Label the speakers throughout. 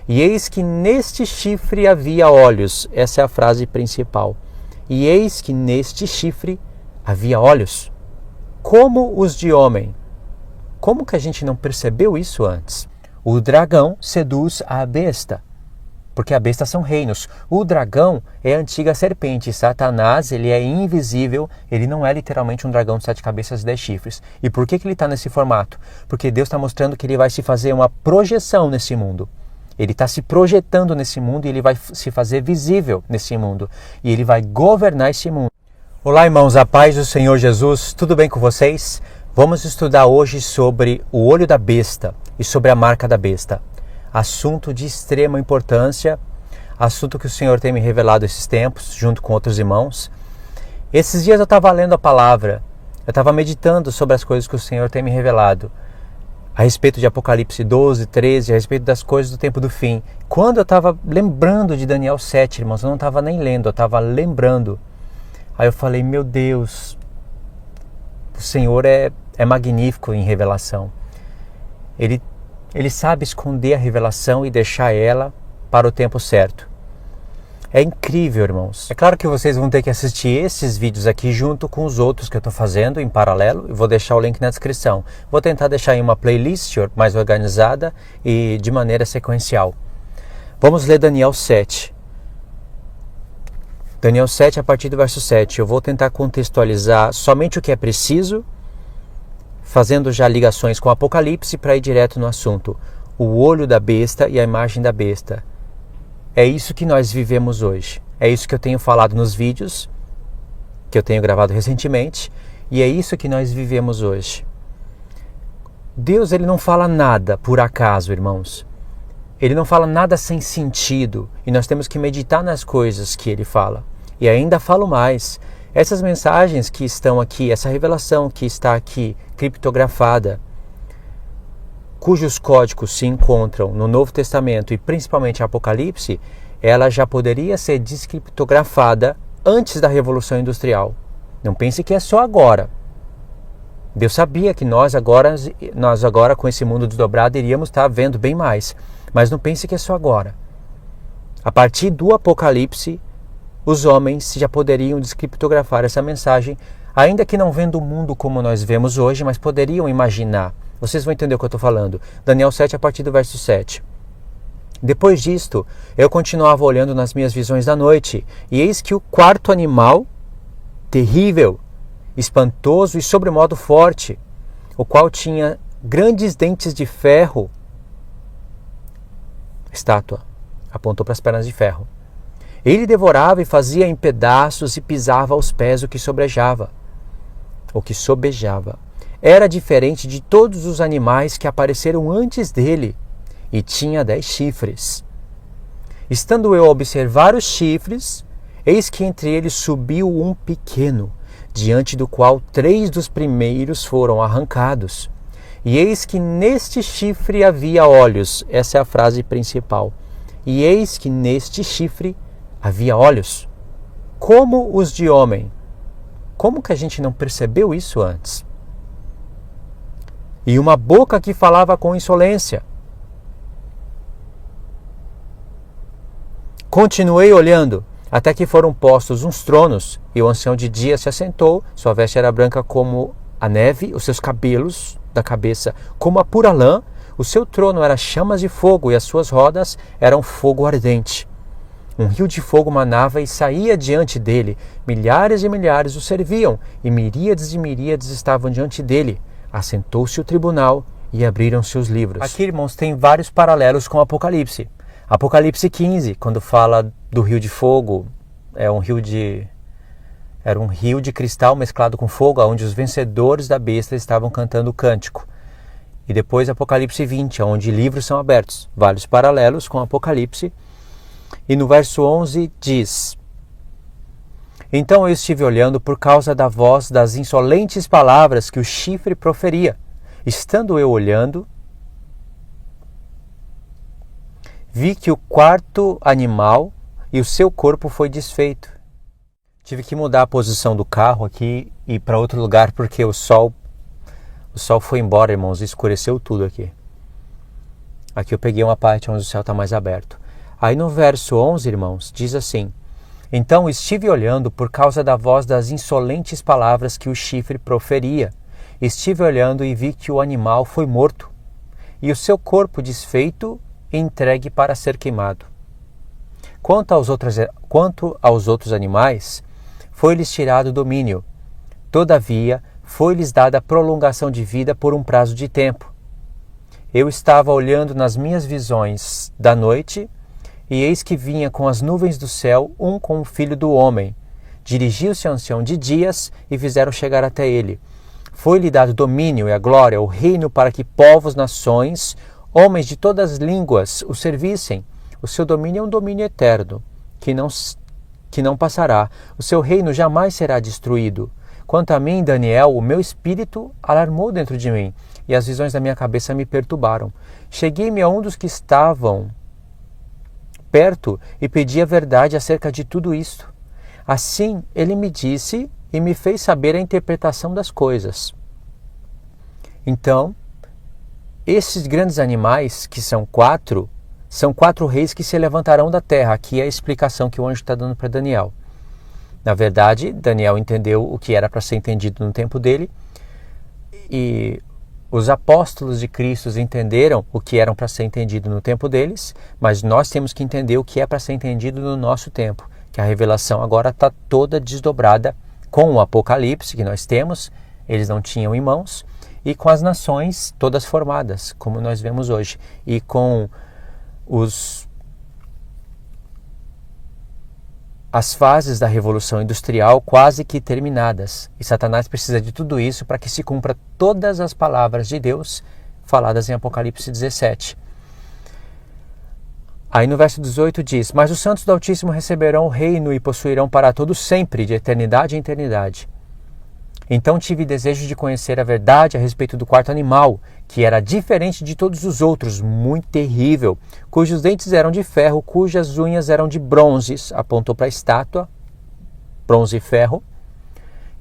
Speaker 1: E eis que neste chifre havia olhos. Essa é a frase principal. E eis que neste chifre havia olhos, como os de homem. Como que a gente não percebeu isso antes? O dragão seduz a besta, porque a besta são reinos. O dragão é a antiga serpente. Satanás, ele é invisível, ele não é literalmente um dragão de 7 cabeças e 10 chifres. E por que ele está nesse formato? Porque Deus está mostrando que ele vai se fazer uma projeção nesse mundo. Ele está se projetando nesse mundo e ele vai se fazer visível nesse mundo. E ele vai governar esse mundo. Olá, irmãos, a paz do Senhor Jesus, tudo bem com vocês? Vamos estudar hoje sobre o olho da besta e sobre a marca da besta. Assunto de extrema importância, assunto que o Senhor tem me revelado esses tempos, junto com outros irmãos. Esses dias eu estava lendo a palavra, eu estava meditando sobre as coisas que o Senhor tem me revelado, a respeito de Apocalipse 12, 13, a respeito das coisas do tempo do fim. Quando eu estava lembrando de Daniel 7, irmãos, eu não estava nem lendo, eu estava lembrando. Aí eu falei, meu Deus, o Senhor é magnífico em revelação. Ele sabe esconder a revelação e deixar ela para o tempo certo. É incrível, irmãos. É claro que vocês vão ter que assistir esses vídeos aqui junto com os outros que eu estou fazendo em paralelo. Eu vou deixar o link na descrição. Vou tentar deixar em uma playlist mais organizada e de maneira sequencial. Vamos ler Daniel 7. Daniel 7 a partir do verso 7. Eu vou tentar contextualizar somente o que é preciso, fazendo já ligações com o Apocalipse para ir direto no assunto. O olho da besta e a imagem da besta. É isso que nós vivemos hoje. É isso que eu tenho falado nos vídeos, que eu tenho gravado recentemente, e é isso que nós vivemos hoje. Deus, ele não fala nada por acaso, irmãos. Ele não fala nada sem sentido, e nós temos que meditar nas coisas que ele fala. E ainda falo mais. Essas mensagens que estão aqui, essa revelação que está aqui, criptografada, cujos códigos se encontram no Novo Testamento e principalmente Apocalipse, ela já poderia ser descriptografada antes da Revolução Industrial. Não pense que é só agora. Deus sabia que nós agora com esse mundo desdobrado iríamos estar vendo bem mais. Mas não pense que é só agora. A partir do Apocalipse, os homens já poderiam descriptografar essa mensagem, ainda que não vendo o mundo como nós vemos hoje, mas poderiam imaginar. Vocês vão entender o que eu estou falando. Daniel 7 a partir do verso 7. Depois disto, eu continuava olhando nas minhas visões da noite, e eis que o quarto animal, terrível, espantoso e sobremodo forte, o qual tinha grandes dentes de ferro, estátua, apontou para as pernas de ferro. Ele devorava e fazia em pedaços e pisava aos pés o que sobejava. Era diferente de todos os animais que apareceram antes dele e tinha 10 chifres. Estando eu a observar os chifres, eis que entre eles subiu um pequeno, diante do qual 3 dos primeiros foram arrancados. E eis que neste chifre havia olhos. Essa é a frase principal. E eis que neste chifre havia olhos, como os de homem. Como que a gente não percebeu isso antes? E uma boca que falava com insolência. Continuei olhando, até que foram postos uns tronos, e o ancião de dia se assentou, sua veste era branca como a neve, os seus cabelos da cabeça como a pura lã, o seu trono era chamas de fogo, e as suas rodas eram fogo ardente. Um rio de fogo manava e saía diante dele, milhares e milhares o serviam, e miríades estavam diante dele. Assentou-se o tribunal e abriram-se os livros. Aqui, irmãos, tem vários paralelos com o Apocalipse. Apocalipse 15, quando fala do rio de fogo, era um rio de cristal mesclado com fogo, onde os vencedores da besta estavam cantando o cântico. E depois Apocalipse 20, onde livros são abertos. Vários paralelos com Apocalipse. E no verso 11 diz: Então eu estive olhando por causa da voz das insolentes palavras que o chifre proferia. Estando eu olhando, vi que o quarto animal e o seu corpo foi desfeito. Tive que mudar a posição do carro aqui e ir para outro lugar porque o sol foi embora, irmãos, escureceu tudo aqui. Aqui eu peguei uma parte onde o céu está mais aberto. Aí no verso 11, irmãos, diz assim: Então estive olhando por causa da voz das insolentes palavras que o chifre proferia. Estive olhando e vi que o animal foi morto, e o seu corpo desfeito e entregue para ser queimado. Quanto aos outros animais, foi-lhes tirado o domínio. Todavia, foi-lhes dada prolongação de vida por um prazo de tempo. Eu estava olhando nas minhas visões da noite, e eis que vinha com as nuvens do céu um com o Filho do Homem. Dirigiu-se ao ancião de dias e fizeram chegar até ele. Foi-lhe dado domínio e a glória, o reino, para que povos, nações, homens de todas as línguas o servissem. O seu domínio é um domínio eterno, que não passará. O seu reino jamais será destruído. Quanto a mim, Daniel, o meu espírito alarmou dentro de mim, e as visões da minha cabeça me perturbaram. Cheguei-me a um dos que estavam perto e pedi a verdade acerca de tudo isto. Assim, ele me disse e me fez saber a interpretação das coisas. Então, esses grandes animais, que são quatro reis que se levantarão da terra. Aqui é a explicação que o anjo está dando para Daniel. Na verdade, Daniel entendeu o que era para ser entendido no tempo dele, e os apóstolos de Cristo entenderam o que era para ser entendido no tempo deles, mas nós temos que entender o que é para ser entendido no nosso tempo, que a revelação agora está toda desdobrada com o Apocalipse que nós temos, eles não tinham em mãos, e com as nações todas formadas, como nós vemos hoje, e com as fases da Revolução Industrial quase que terminadas. E Satanás precisa de tudo isso para que se cumpra todas as palavras de Deus faladas em Apocalipse 17. Aí no verso 18 diz: Mas os santos do Altíssimo receberão o reino e possuirão para todo sempre, de eternidade em eternidade. Então tive desejo de conhecer a verdade a respeito do quarto animal, que era diferente de todos os outros, muito terrível, cujos dentes eram de ferro, cujas unhas eram de bronze, apontou para a estátua, bronze e ferro,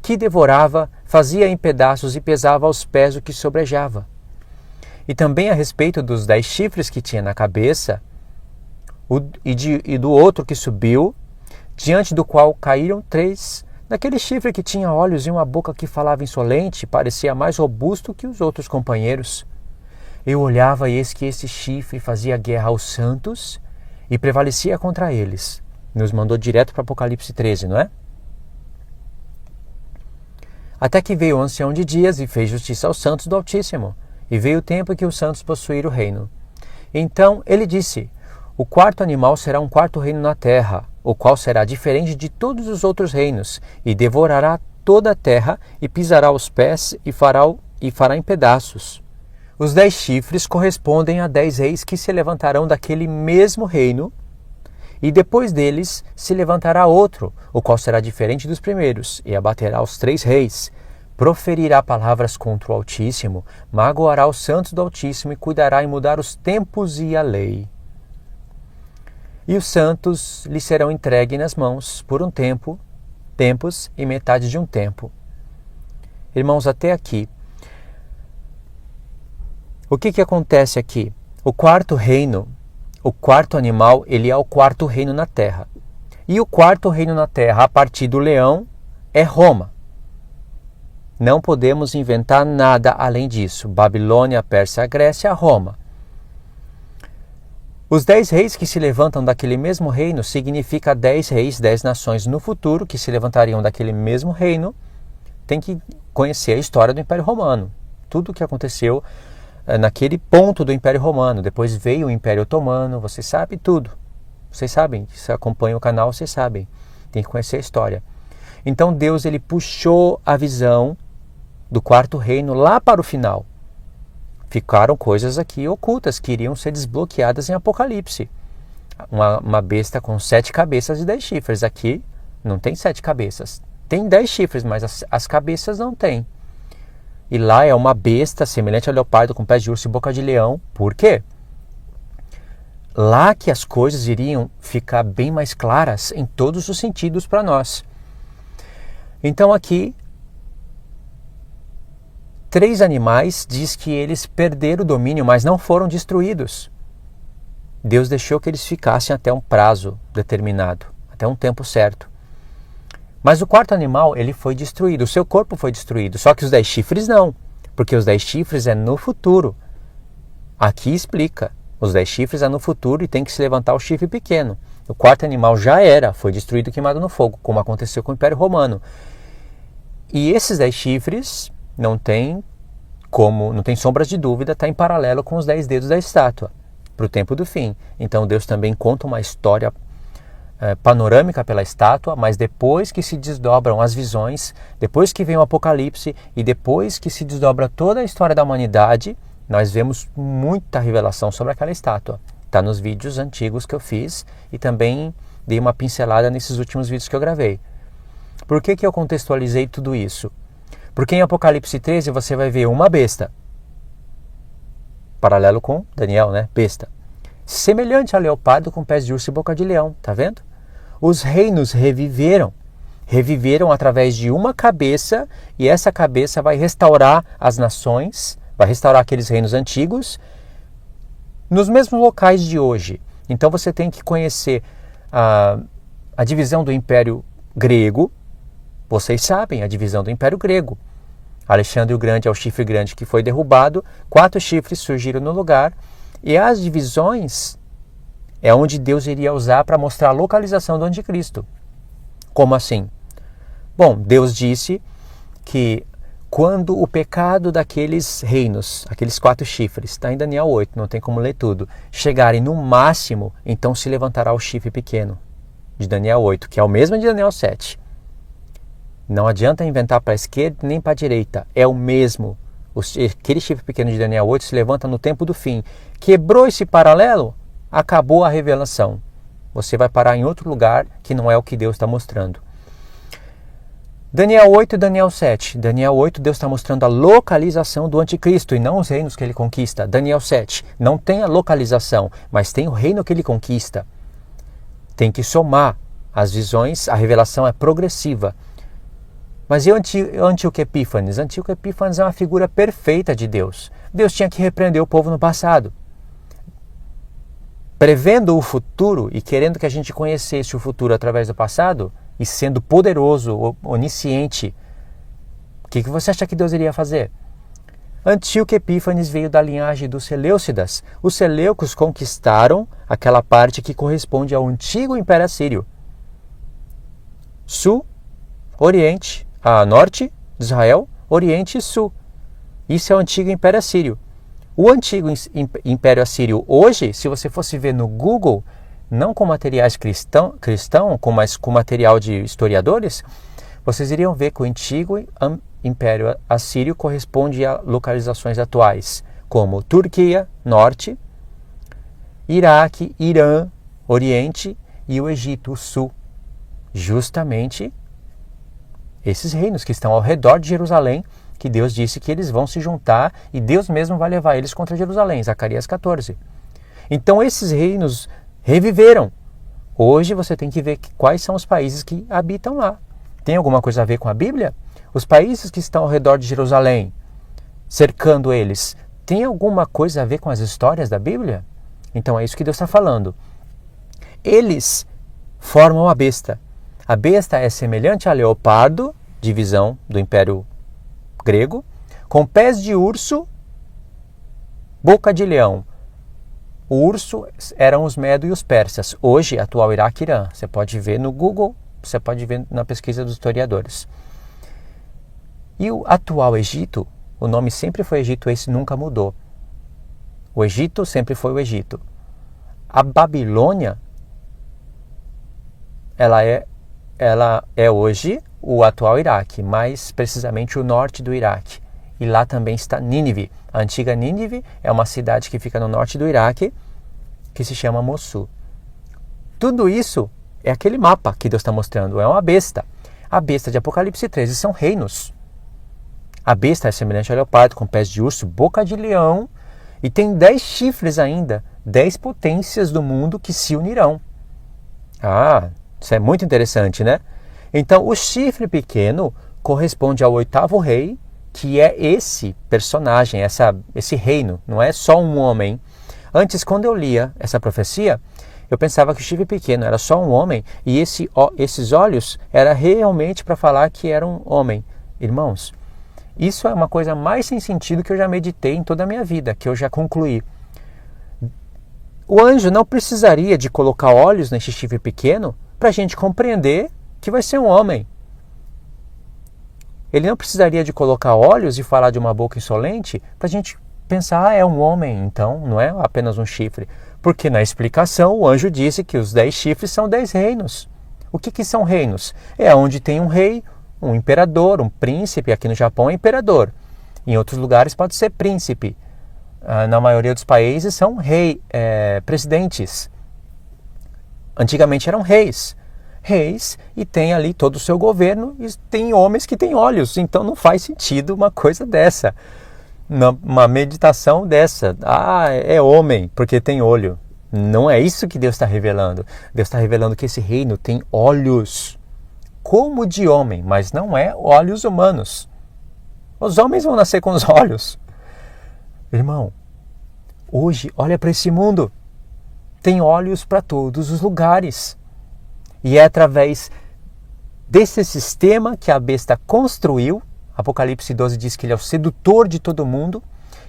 Speaker 1: que devorava, fazia em pedaços e pesava aos pés o que sobrejava. E também a respeito dos 10 chifres que tinha na cabeça, e do outro que subiu, diante do qual caíram 3. Daquele chifre que tinha olhos e uma boca que falava insolente, parecia mais robusto que os outros companheiros. Eu olhava e eis que esse chifre fazia guerra aos santos e prevalecia contra eles. Nos mandou direto para Apocalipse 13, não é? Até que veio o ancião de dias e fez justiça aos santos do Altíssimo, e veio o tempo em que os santos possuíram o reino. Então ele disse: O quarto animal será um quarto reino na terra, o qual será diferente de todos os outros reinos, e devorará toda a terra, e pisará os pés, e fará em pedaços. Os 10 chifres correspondem a 10 reis que se levantarão daquele mesmo reino, e depois deles se levantará outro, o qual será diferente dos primeiros, e abaterá os 3 reis. Proferirá palavras contra o Altíssimo, magoará os santos do Altíssimo, e cuidará em mudar os tempos e a lei. E os santos lhe serão entregues nas mãos por um tempo, tempos e metade de um tempo. Irmãos, até aqui, o que acontece aqui? O quarto reino, o quarto animal, ele é o quarto reino na terra. E o quarto reino na terra, a partir do leão, é Roma. Não podemos inventar nada além disso. Babilônia, Pérsia, Grécia, Roma. Os 10 reis que se levantam daquele mesmo reino significa 10 reis, 10 nações no futuro que se levantariam daquele mesmo reino. Tem que conhecer a história do Império Romano. Tudo o que aconteceu naquele ponto do Império Romano. Depois veio o Império Otomano, você sabe tudo. Vocês sabem, se acompanham o canal, vocês sabem. Tem que conhecer a história. Então Deus ele puxou a visão do quarto reino lá para o final. Ficaram coisas aqui ocultas que iriam ser desbloqueadas em Apocalipse. Uma besta com 7 cabeças e 10 chifres. Aqui não tem 7 cabeças. Tem 10 chifres, mas as cabeças não tem. E lá é uma besta semelhante ao leopardo com pés de urso e boca de leão. Por quê? Lá que as coisas iriam ficar bem mais claras em todos os sentidos para nós. Então aqui 3 animais diz que eles perderam o domínio, mas não foram destruídos. Deus deixou que eles ficassem até um prazo determinado, até um tempo certo. Mas o quarto animal, ele foi destruído, o seu corpo foi destruído, só que os 10 chifres não, porque os 10 chifres é no futuro. Aqui explica, os 10 chifres é no futuro e tem que se levantar o chifre pequeno. O quarto animal já foi destruído e queimado no fogo, como aconteceu com o Império Romano. E esses 10 chifres não tem sombras de dúvida, está em paralelo com os 10 dedos da estátua, para o tempo do fim. Então Deus também conta uma história panorâmica pela estátua, mas depois que se desdobram as visões, depois que vem o Apocalipse e depois que se desdobra toda a história da humanidade, nós vemos muita revelação sobre aquela estátua. Está nos vídeos antigos que eu fiz e também dei uma pincelada nesses últimos vídeos que eu gravei. Por que eu contextualizei tudo isso? Porque em Apocalipse 13 você vai ver uma besta, paralelo com Daniel, né? Besta. Semelhante a leopardo com pés de urso e boca de leão, tá vendo? Os reinos reviveram através de uma cabeça, e essa cabeça vai restaurar as nações, vai restaurar aqueles reinos antigos nos mesmos locais de hoje. Então você tem que conhecer a divisão do Império Grego. Vocês sabem a divisão do Império Grego. Alexandre o Grande é o chifre grande que foi derrubado, 4 chifres surgiram no lugar, e as divisões é onde Deus iria usar para mostrar a localização do anticristo. Como assim? Bom, Deus disse que quando o pecado daqueles reinos, aqueles 4 chifres, está em Daniel 8, não tem como ler tudo, chegarem no máximo, então se levantará o chifre pequeno de Daniel 8, que é o mesmo de Daniel 7. Não adianta inventar para a esquerda nem para a direita, é o mesmo. Aquele chifre pequeno de Daniel 8 se levanta no tempo do fim. Quebrou esse paralelo, acabou a revelação. Você vai parar em outro lugar que não é o que Deus está mostrando. Daniel 8 e Daniel 7. Daniel 8, Deus está mostrando a localização do anticristo e não os reinos que ele conquista. Daniel 7 não tem a localização, mas tem o reino que ele conquista. Tem que somar as visões, a revelação é progressiva. Mas e o Antíoco Epífanes? Antíoco Epífanes é uma figura perfeita de Deus. Deus tinha que repreender o povo no passado. Prevendo o futuro e querendo que a gente conhecesse o futuro através do passado, e sendo poderoso, onisciente, o que você acha que Deus iria fazer? Antíoco Epífanes veio da linhagem dos Seleucidas. Os Seleucos conquistaram aquela parte que corresponde ao antigo Império Assírio. Sul, Oriente, Norte de Israel, Oriente e Sul. Isso é o antigo Império Assírio. O antigo Império Assírio hoje, se você fosse ver no Google, não com materiais cristão, mas com material de historiadores, vocês iriam ver que o antigo Império Assírio corresponde a localizações atuais, como Turquia, Norte, Iraque, Irã, Oriente e o Egito, o Sul. Justamente esses reinos que estão ao redor de Jerusalém, que Deus disse que eles vão se juntar e Deus mesmo vai levar eles contra Jerusalém, Zacarias 14. Então esses reinos reviveram. Hoje você tem que ver quais são os países que habitam lá. Tem alguma coisa a ver com a Bíblia? Os países que estão ao redor de Jerusalém, cercando eles, tem alguma coisa a ver com as histórias da Bíblia? Então é isso que Deus está falando. Eles formam a besta. A besta é semelhante a leopardo, divisão do Império Grego, com pés de urso, boca de leão. O urso eram os medos e os persas. Hoje, atual Iraque e Irã. Você pode ver no Google, você pode ver na pesquisa dos historiadores. E o atual Egito, o nome sempre foi Egito, esse nunca mudou. O Egito sempre foi o Egito. A Babilônia, ela é hoje o atual Iraque, mais precisamente o norte do Iraque. E lá também está Nínive. A antiga Nínive é uma cidade que fica no norte do Iraque, que se chama Mossul. Tudo isso é aquele mapa que Deus está mostrando, é uma besta. A besta de Apocalipse 13 são reinos. A besta é semelhante ao leopardo, com pés de urso, boca de leão, e tem 10 chifres ainda, 10 potências do mundo que se unirão. Isso é muito interessante, né? Então, o chifre pequeno corresponde ao 8º rei, que é esse personagem, esse reino, não é só um homem. Antes, quando eu lia essa profecia, eu pensava que o chifre pequeno era só um homem e esses olhos era realmente para falar que era um homem. Irmãos, isso é uma coisa mais sem sentido que eu já meditei em toda a minha vida, que eu já concluí. O anjo não precisaria de colocar olhos nesse chifre pequeno para a gente compreender que vai ser um homem. Ele não precisaria de colocar olhos e falar de uma boca insolente para a gente pensar, é um homem, então, não é apenas um chifre. Porque na explicação o anjo disse que os 10 chifres são 10 reinos. O que são reinos? É onde tem um rei, um imperador, um príncipe. Aqui no Japão é imperador. Em outros lugares pode ser príncipe. Na maioria dos países são presidentes. Antigamente eram reis. Reis, e tem ali todo o seu governo, e tem homens que têm olhos. Então não faz sentido uma coisa dessa. Uma meditação dessa. É homem porque tem olho. Não é isso que Deus está revelando. Deus está revelando que esse reino tem olhos como de homem, mas não é olhos humanos. Os homens vão nascer com os olhos. Irmão, hoje olha para esse mundo. Tem olhos para todos os lugares. E é através desse sistema que a besta construiu. Apocalipse 12 diz que ele é o sedutor de todo mundo,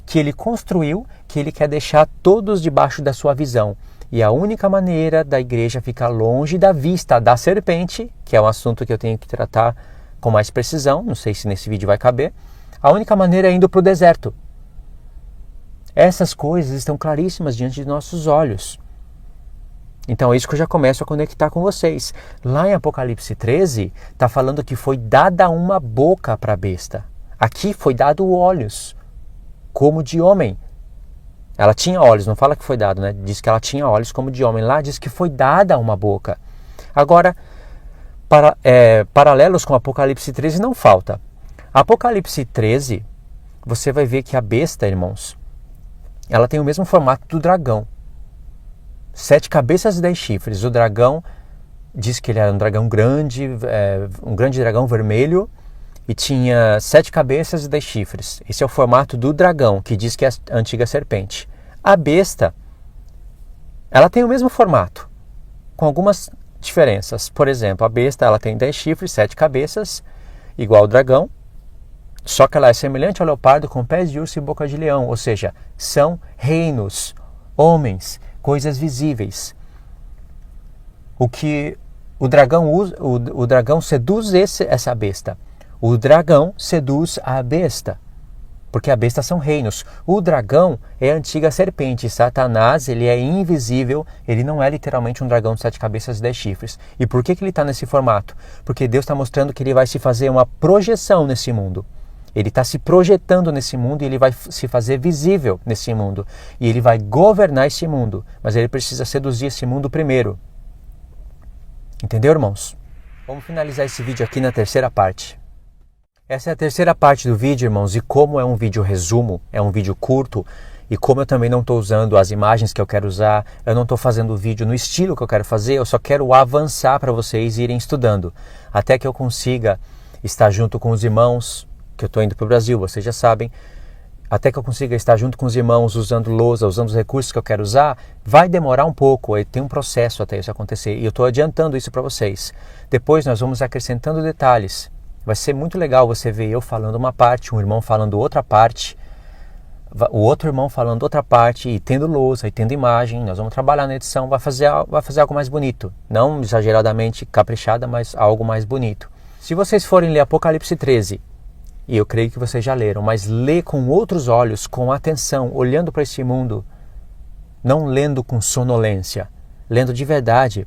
Speaker 1: que ele construiu, que ele quer deixar todos debaixo da sua visão. E a única maneira da igreja ficar longe da vista da serpente, que é um assunto que eu tenho que tratar com mais precisão, não sei se nesse vídeo vai caber, a única maneira é indo para o deserto. Essas coisas estão claríssimas diante de nossos olhos. Então é isso que eu já começo a conectar com vocês. Lá em Apocalipse 13, está falando que foi dada uma boca para a besta. Aqui foi dado olhos, como de homem. Ela tinha olhos, não fala que foi dado, né? Diz que ela tinha olhos como de homem. Lá diz que foi dada uma boca. Agora, paralelos com Apocalipse 13 não falta. Apocalipse 13, você vai ver que a besta, irmãos, ela tem o mesmo formato do dragão. 7 cabeças e 10 chifres. O dragão diz que ele era um dragão grande, um grande dragão vermelho, e tinha 7 cabeças e 10 chifres. Esse é o formato do dragão, que diz que é a antiga serpente. A besta, ela tem o mesmo formato, com algumas diferenças. Por exemplo, a besta ela tem 10 chifres, 7 cabeças, igual ao dragão, só que ela é semelhante ao leopardo com pés de urso e boca de leão, ou seja, são reinos, homens, coisas visíveis. O que o dragão usa, o dragão seduz essa besta. O dragão seduz a besta, porque a besta são reinos. O dragão é a antiga serpente. Satanás, ele é invisível, ele não é literalmente um dragão de 7 cabeças e 10 chifres. E por que ele está nesse formato? Porque Deus está mostrando que ele vai se fazer uma projeção nesse mundo. Ele está se projetando nesse mundo e ele vai se fazer visível nesse mundo. E ele vai governar esse mundo. Mas ele precisa seduzir esse mundo primeiro. Entendeu, irmãos? Vamos finalizar esse vídeo aqui na terceira parte. Essa é a terceira parte do vídeo, irmãos. E como é um vídeo resumo, é um vídeo curto, e como eu também não estou usando as imagens que eu quero usar, eu não estou fazendo o vídeo no estilo que eu quero fazer, eu só quero avançar para vocês irem estudando. Até que eu consiga estar junto com os irmãos, que eu estou indo para o Brasil, vocês já sabem, até que eu consiga estar junto com os irmãos, usando lousa, usando os recursos que eu quero usar, vai demorar um pouco, tem um processo até isso acontecer, e eu estou adiantando isso para vocês. Depois nós vamos acrescentando detalhes. Vai ser muito legal você ver eu falando uma parte, um irmão falando outra parte, o outro irmão falando outra parte, e tendo lousa, e tendo imagem. Nós vamos trabalhar na edição, vai fazer algo mais bonito. Não exageradamente caprichada, mas algo mais bonito. Se vocês forem ler Apocalipse 13, e eu creio que vocês já leram, mas lê com outros olhos, com atenção, olhando para esse mundo, não lendo com sonolência, lendo de verdade,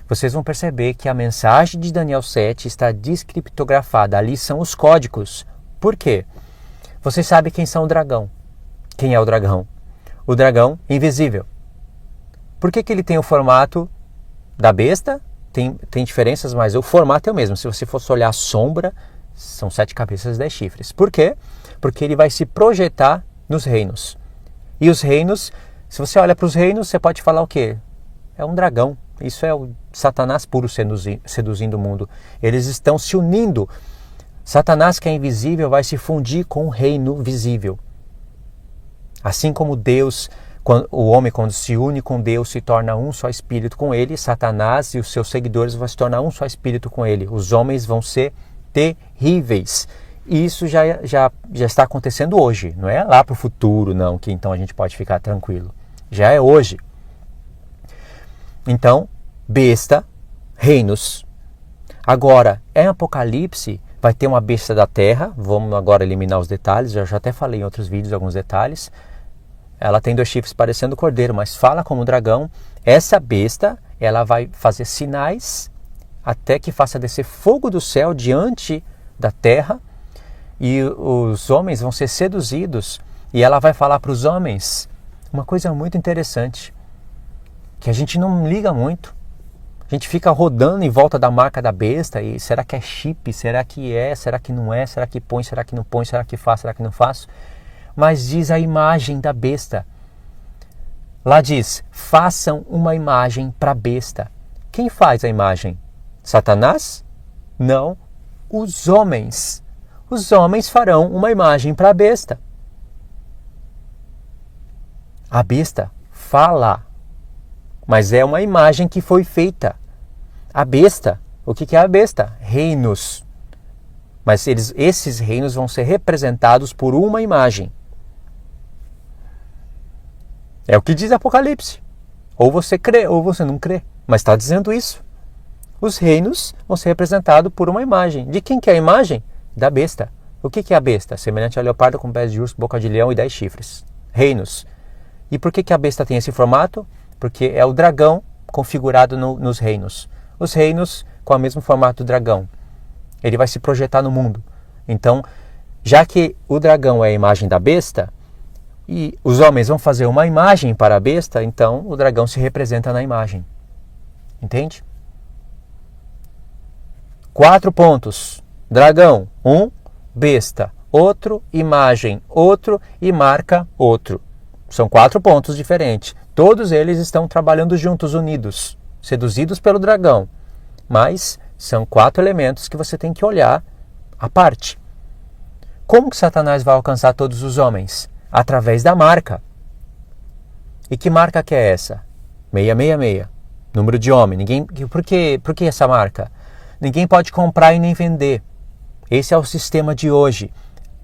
Speaker 1: vocês vão perceber que a mensagem de Daniel 7 está descriptografada. Ali são os códigos. Por quê? Vocês sabem quem são o dragão. Quem é o dragão? O dragão invisível. Por que ele tem o formato da besta? Tem diferenças, mas o formato é o mesmo. Se você fosse olhar a sombra, são 7 cabeças e 10 chifres. Por quê? Porque ele vai se projetar nos reinos. E os reinos, se você olha para os reinos, você pode falar o quê? É um dragão. Isso é o Satanás puro seduzindo o mundo. Eles estão se unindo. Satanás, que é invisível, vai se fundir com o reino visível. Assim como Deus, O homem, quando se une com Deus, se torna um só espírito com ele. Satanás e os seus seguidores vão se tornar um só espírito com ele. Os homens vão ser terríveis. E isso já está acontecendo hoje. Não é lá para o futuro, não, que então a gente pode ficar tranquilo. Já é hoje. Então, besta, reinos. Agora, em Apocalipse, vai ter uma besta da terra. Vamos agora eliminar os detalhes. Eu já até falei em outros vídeos alguns detalhes. Ela tem 2 chifres parecendo cordeiro, mas fala como dragão. Essa besta, ela vai fazer sinais até que faça descer fogo do céu diante da terra. E os homens vão ser seduzidos. E ela vai falar para os homens uma coisa muito interessante, que a gente não liga muito. A gente fica rodando em volta da marca da besta. E será que é chip? Será que é? Será que não é? Será que põe? Será que não põe? Será que faz? Será que não faz? Mas diz a imagem da besta. Lá diz, façam uma imagem para a besta. Quem faz a imagem? Satanás? Não, os homens. Os homens farão uma imagem para a besta. A besta fala, mas é uma imagem que foi feita. A besta, o que é a besta? Reinos. Mas esses reinos vão ser representados por uma imagem. É o que diz Apocalipse. Ou você crê ou você não crê. Mas está dizendo isso. Os reinos vão ser representados por uma imagem. De quem que é a imagem? Da besta. O que é a besta? Semelhante a leopardo com pés de urso, boca de leão e 10 chifres. Reinos. E por que a besta tem esse formato? Porque é o dragão configurado nos reinos. Os reinos com o mesmo formato do dragão. Ele vai se projetar no mundo. Então, já que o dragão é a imagem da besta, e os homens vão fazer uma imagem para a besta, então o dragão se representa na imagem. Entende? 4 pontos. Dragão, 1, besta, outro, imagem, outro e marca, outro. São 4 pontos diferentes. Todos eles estão trabalhando juntos, unidos, seduzidos pelo dragão. Mas são 4 elementos que você tem que olhar à parte. Como que Satanás vai alcançar todos os homens? Através da marca. E que marca que é essa? 666. Número de homem. Por que essa marca? Ninguém pode comprar e nem vender. Esse é o sistema de hoje,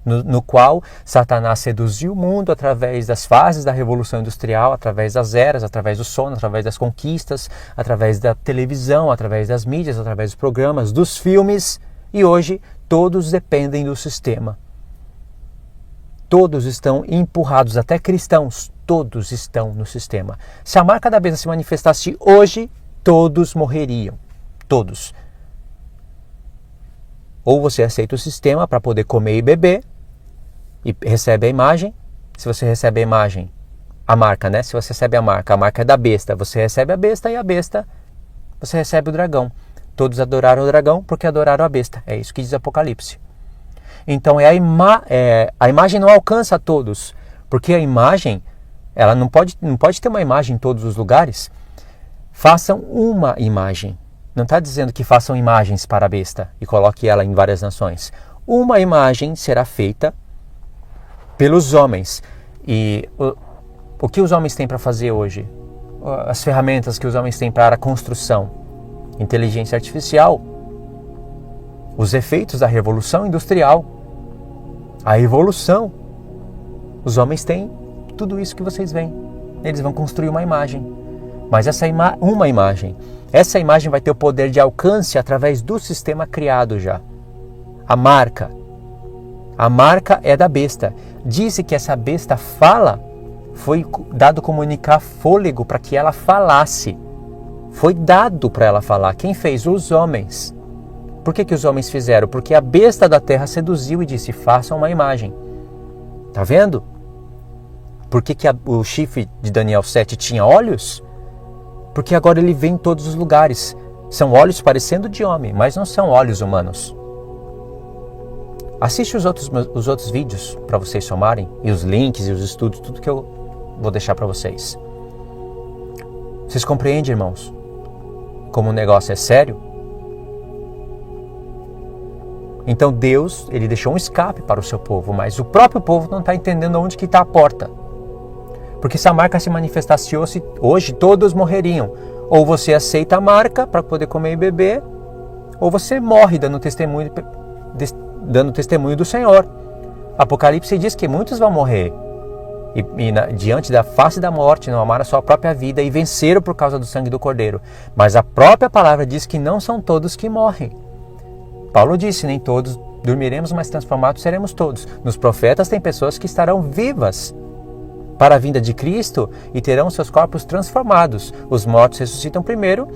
Speaker 1: no qual Satanás seduziu o mundo através das fases da Revolução Industrial, através das eras, através do sono, através das conquistas, através da televisão, através das mídias, através dos programas, dos filmes. E hoje todos dependem do sistema. Todos estão empurrados, até cristãos, todos estão no sistema. Se a marca da besta se manifestasse hoje, todos morreriam. Todos. Ou você aceita o sistema para poder comer e beber, e recebe a imagem. Se você recebe a imagem, a marca, né? Se você recebe a marca é da besta, você recebe a besta, e a besta, você recebe o dragão. Todos adoraram o dragão porque adoraram a besta. É isso que diz Apocalipse. Então a imagem não alcança a todos, porque a imagem, ela não pode ter uma imagem em todos os lugares. Façam uma imagem. Não está dizendo que façam imagens para a besta e coloque ela em várias nações. Uma imagem será feita pelos homens. E o que os homens têm para fazer hoje? As ferramentas que os homens têm para a construção. Inteligência artificial. Os efeitos da Revolução Industrial. A evolução. Os homens têm tudo isso que vocês veem. Eles vão construir uma imagem. Mas uma imagem. Essa imagem vai ter o poder de alcance através do sistema criado já. A marca. A marca é da besta. Disse que essa besta fala. Foi dado comunicar fôlego para que ela falasse. Foi dado para ela falar. Quem fez? Os homens. Por que os homens fizeram? Porque a besta da terra seduziu e disse, façam uma imagem. Tá vendo? Por que o chifre de Daniel 7 tinha olhos? Porque agora ele vem em todos os lugares. São olhos parecendo de homem, mas não são olhos humanos. Assiste os outros vídeos para vocês somarem, e os links e os estudos, tudo que eu vou deixar para vocês. Vocês compreendem, irmãos? Como o negócio é sério? Então Deus, ele deixou um escape para o seu povo, mas o próprio povo não está entendendo onde que está a porta. Porque se a marca se manifestasse hoje, todos morreriam. Ou você aceita a marca para poder comer e beber, ou você morre dando testemunho do Senhor. Apocalipse diz que muitos vão morrer. Diante da face da morte, não amaram a sua própria vida e venceram por causa do sangue do Cordeiro. Mas a própria palavra diz que não são todos que morrem. Paulo disse, nem todos dormiremos, mas transformados seremos todos. Nos profetas tem pessoas que estarão vivas para a vinda de Cristo e terão seus corpos transformados. Os mortos ressuscitam primeiro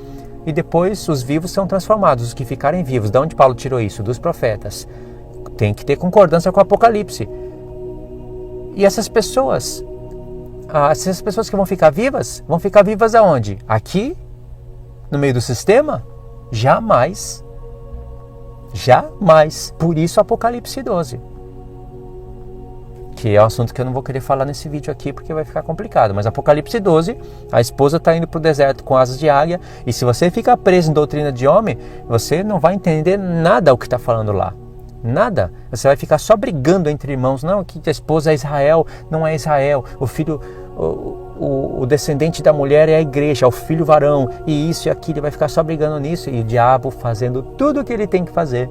Speaker 1: e depois os vivos são transformados, os que ficarem vivos. De onde Paulo tirou isso? Dos profetas. Tem que ter concordância com o Apocalipse. E essas pessoas que vão ficar vivas aonde? Aqui? No meio do sistema? Jamais. Jamais. Por isso Apocalipse 12. Que é um assunto que eu não vou querer falar nesse vídeo aqui porque vai ficar complicado. Mas Apocalipse 12, a esposa está indo para o deserto com asas de águia. E se você ficar preso em doutrina de homem, você não vai entender nada o que está falando lá. Nada. Você vai ficar só brigando entre irmãos. Não, que a esposa é Israel, não é Israel. O filho, o descendente da mulher é a igreja, é o filho varão. E isso e aquilo. Ele vai ficar só brigando nisso. E o diabo fazendo tudo o que ele tem que fazer.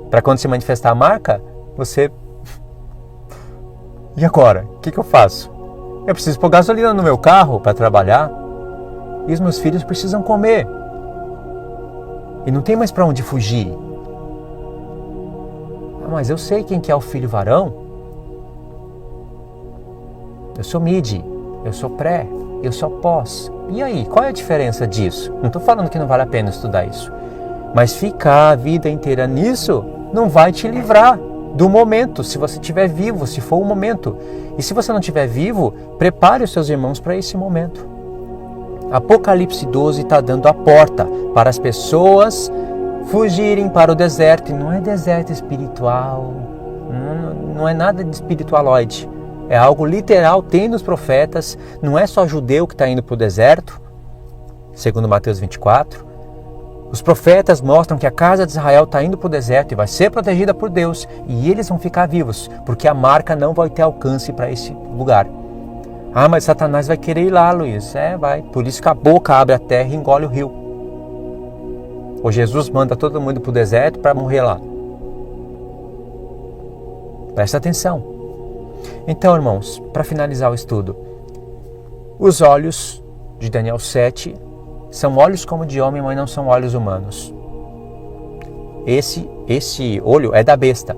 Speaker 1: Para quando se manifestar a marca, você... E agora? O que eu faço? Eu preciso pôr gasolina no meu carro para trabalhar. E os meus filhos precisam comer. E não tem mais para onde fugir. Mas eu sei quem que é o filho varão. Eu sou mid, eu sou pré, eu sou pós. E aí, qual é a diferença disso? Não estou falando que não vale a pena estudar isso. Mas ficar a vida inteira nisso não vai te livrar do momento, se você estiver vivo, se for o momento. E se você não estiver vivo, prepare os seus irmãos para esse momento. Apocalipse 12 está dando a porta para as pessoas fugirem para o deserto. E não é deserto espiritual, não é nada de espiritualoide. É algo literal, tem nos profetas. Não é só judeu que está indo para o deserto, segundo Mateus 24. Os profetas mostram que a casa de Israel está indo para o deserto e vai ser protegida por Deus. E eles vão ficar vivos, porque a marca não vai ter alcance para esse lugar. Ah, mas Satanás vai querer ir lá, Luiz. Vai. Por isso que a boca abre a terra e engole o rio. Ou Jesus manda todo mundo para o deserto para morrer lá. Presta atenção. Então, irmãos, para finalizar o estudo, os olhos de Daniel 7 são olhos como de homem, mas não são olhos humanos. Esse olho é da besta.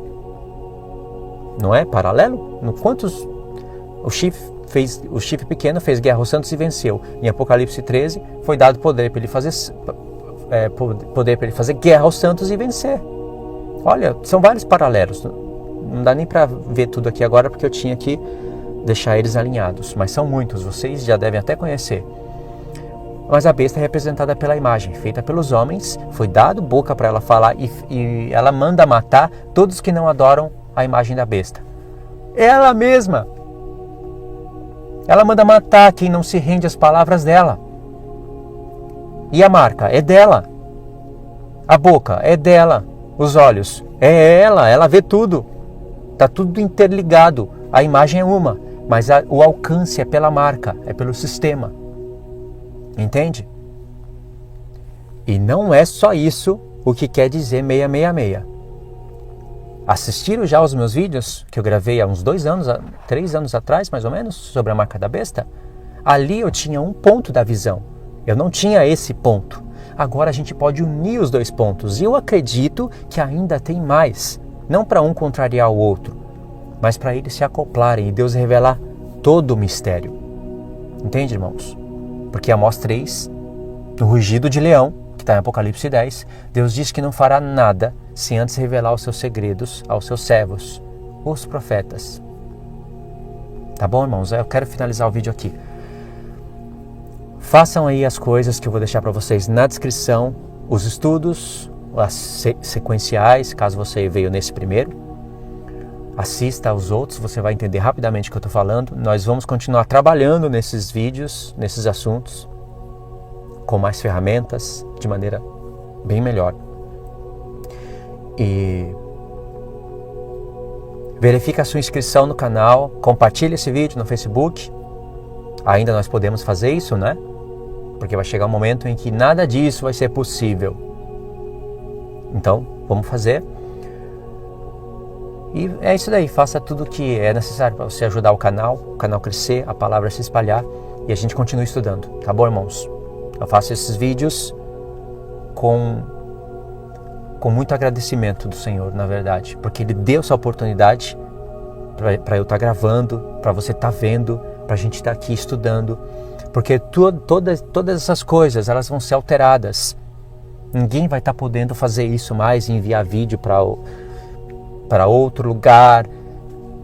Speaker 1: Não é paralelo? No quantos o chifre pequeno fez guerra aos santos e venceu. Em Apocalipse 13 foi dado poder para ele fazer guerra aos santos e vencer. Olha, são vários paralelos. Não dá nem para ver tudo aqui agora porque eu tinha que deixar eles alinhados. Mas são muitos, vocês já devem até conhecer. Mas a besta é representada pela imagem, feita pelos homens, foi dado boca para ela falar e ela manda matar todos que não adoram a imagem da besta. Ela mesma! Ela manda matar quem não se rende às palavras dela. E a marca é dela. A boca é dela. Os olhos é ela vê tudo. Está tudo interligado. A imagem é uma, mas o alcance é pela marca, é pelo sistema. Entende? E não é só isso o que quer dizer 666. Assistiram já os meus vídeos que eu gravei há uns 3 anos atrás, mais ou menos, sobre a marca da besta? Ali eu tinha um ponto da visão. Eu não tinha esse ponto. Agora a gente pode unir os dois pontos. E eu acredito que ainda tem mais. Não para um contrariar o outro, mas para eles se acoplarem e Deus revelar todo o mistério. Entende, irmãos? Porque Amós 3, no rugido de leão, que está em Apocalipse 10, Deus diz que não fará nada sem antes revelar os seus segredos aos seus servos, os profetas. Tá bom, irmãos? Eu quero finalizar o vídeo aqui. Façam aí as coisas que eu vou deixar para vocês na descrição, os estudos, as sequenciais, caso você veio nesse primeiro. Assista aos outros, você vai entender rapidamente o que eu estou falando. Nós vamos continuar trabalhando nesses vídeos, nesses assuntos, com mais ferramentas, de maneira bem melhor. E Verifique a sua inscrição no canal, compartilhe esse vídeo no Facebook. Ainda nós podemos fazer isso, né? Porque vai chegar um momento em que nada disso vai ser possível. Então, vamos fazer. E é isso daí, faça tudo o que é necessário para você ajudar o canal crescer, a palavra se espalhar e a gente continue estudando, tá bom, irmãos? Eu faço esses vídeos com muito agradecimento do Senhor, na verdade, porque Ele deu essa oportunidade para eu estar gravando, para você estar vendo, para a gente estar aqui estudando, porque todas essas coisas, elas vão ser alteradas. Ninguém vai estar podendo fazer isso mais, enviar vídeo para outro lugar.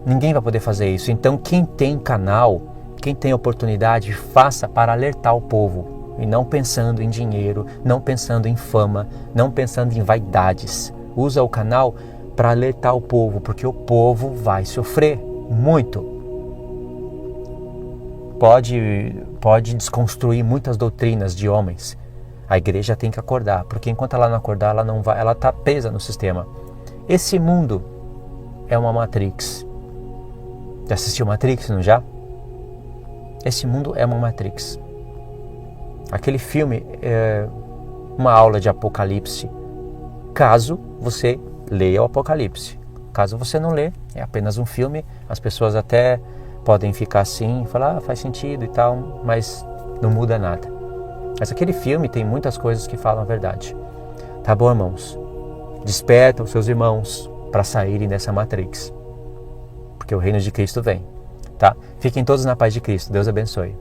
Speaker 1: Ninguém vai poder fazer isso. Então, quem tem canal, quem tem oportunidade, faça para alertar o povo. E não pensando em dinheiro, não pensando em fama, não pensando em vaidades. Usa o canal para alertar o povo, porque o povo vai sofrer muito. Pode desconstruir muitas doutrinas de homens. A igreja tem que acordar, porque enquanto ela não acordar, ela está presa no sistema. Esse mundo é uma Matrix. Já assistiu Matrix, não já? Esse mundo é uma Matrix. Aquele filme é uma aula de Apocalipse, caso você leia o Apocalipse. Caso você não lê, é apenas um filme. As pessoas até podem ficar assim, falar, faz sentido e tal, mas não muda nada. Mas aquele filme tem muitas coisas que falam a verdade. Tá bom, irmãos? Desperta os seus irmãos para saírem dessa Matrix, porque o reino de Cristo vem, tá? Fiquem todos na paz de Cristo. Deus abençoe.